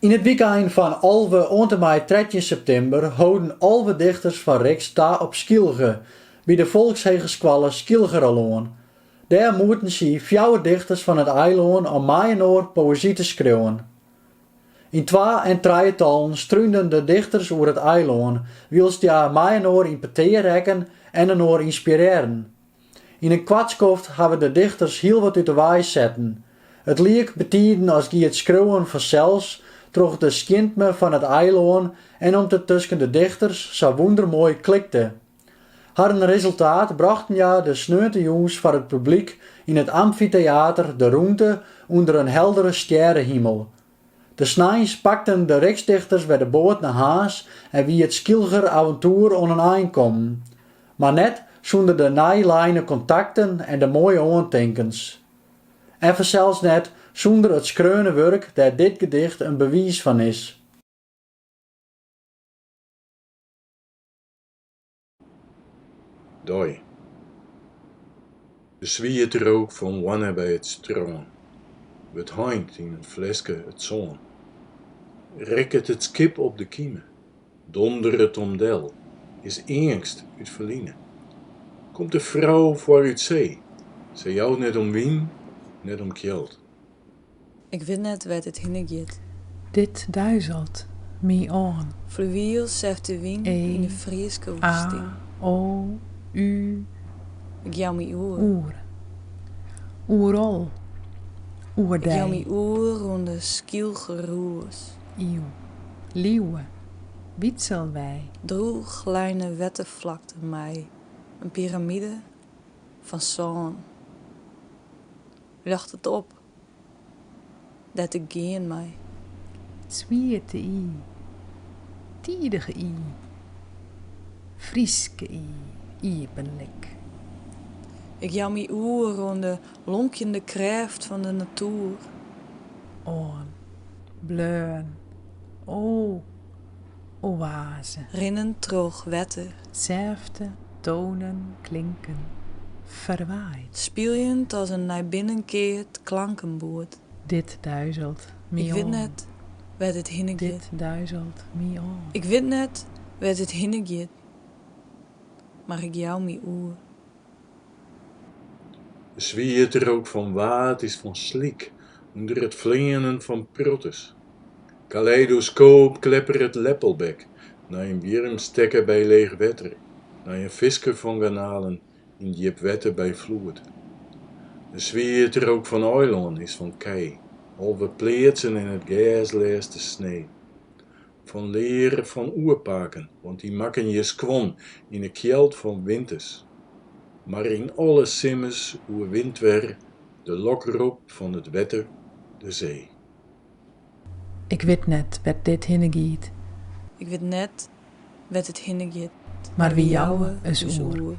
In het weekend van 11 en mei 13 september houden alle dichters van Riks ta op Skilge, bij de volkshegeskwallen Skilgeraloon. Daar moeten ze 4 dichters van het eiland om mei poëzie te schreeuwen. In 2 en 3 talen struinen de dichters over het eiland, wils die mei in peteer rekken en een inspireren. In een kwartskoft hebben de dichters heel wat uit de wijs zetten. Het liek betieden als die het schreeuwen vanzelfs troch de skintme van het eiland en om te tussen de dichters zo wondermooi klikte. Haar resultaat brachten de sneunte jongens voor het publiek in het amfitheater de ruimte onder een heldere sterrenhemel. De snijns pakten de riksdichters bij de boot naar huis en wie het Skilger avontuur on een eind komen. Maar net zonder de nijlijnen contacten en de mooie aantenkens. En vanzelfs net zonder het schreeuwende werk daar dit gedicht een bewijs van is. Doi. De zwiert rook van wanneer bij het stroom. Het hangt in een flesje het zon. Rek het skip op de kiemen. Donder het omdel. Is angst uit verliezen. Komt de vrouw voor uit zee. Ze jou net om wien, net om geld. Ik weet net wat het hinnegiet. Dit duizelt me aan. Fluwiel zegt de wien in de Frieske woestijn. O, U, Ik jou me oer. oer. Oerol. Ik jou Oerdij. me oer rond de skielgeroers. Eeuw. Leeuwen. Wietselwij. Droeg lijne wette vlakte mij. Een piramide van zon. Lacht het op. Dat ik geen mij. Zwierte I. Tiedige I. Frieske I. Iepenlijk. Ik jou me oer rond de lonkjende kracht van de natuur. On. Bleun. O. Oase. Rinnen troch wetter. Zerfte. Tonen. Klinken. Verwaaid. Spielend als een naar binnen keert klankenboord. Dit duizelt me Ik weet aan. net wat het hinnegiet. Dit duizelt me aan. Ik weet net wat het hinnegiet. Maar ik jou me oer. De zwiert rook van waad is van sliek. Onder het vlingenen van prottes. Kaleidoscoop klepper het leppelbek. Naar een wierm stekken bij leeg wetter. Naar een viske van garnalen in diep wetter bij vloed. De zwiert rook van eiland is van kei. Halve pleertsen in het gas leest de snee. Van leren van oerpaken, want die makken je skwon in de kjeld van winters. Maar in alle simmes oer windwer de lokrop van het wetter de zee. Ik weet net wat dit hinnegiet. Ik weet net wat het hinnegiet. Maar wie jouwe jouwe is oer. oer.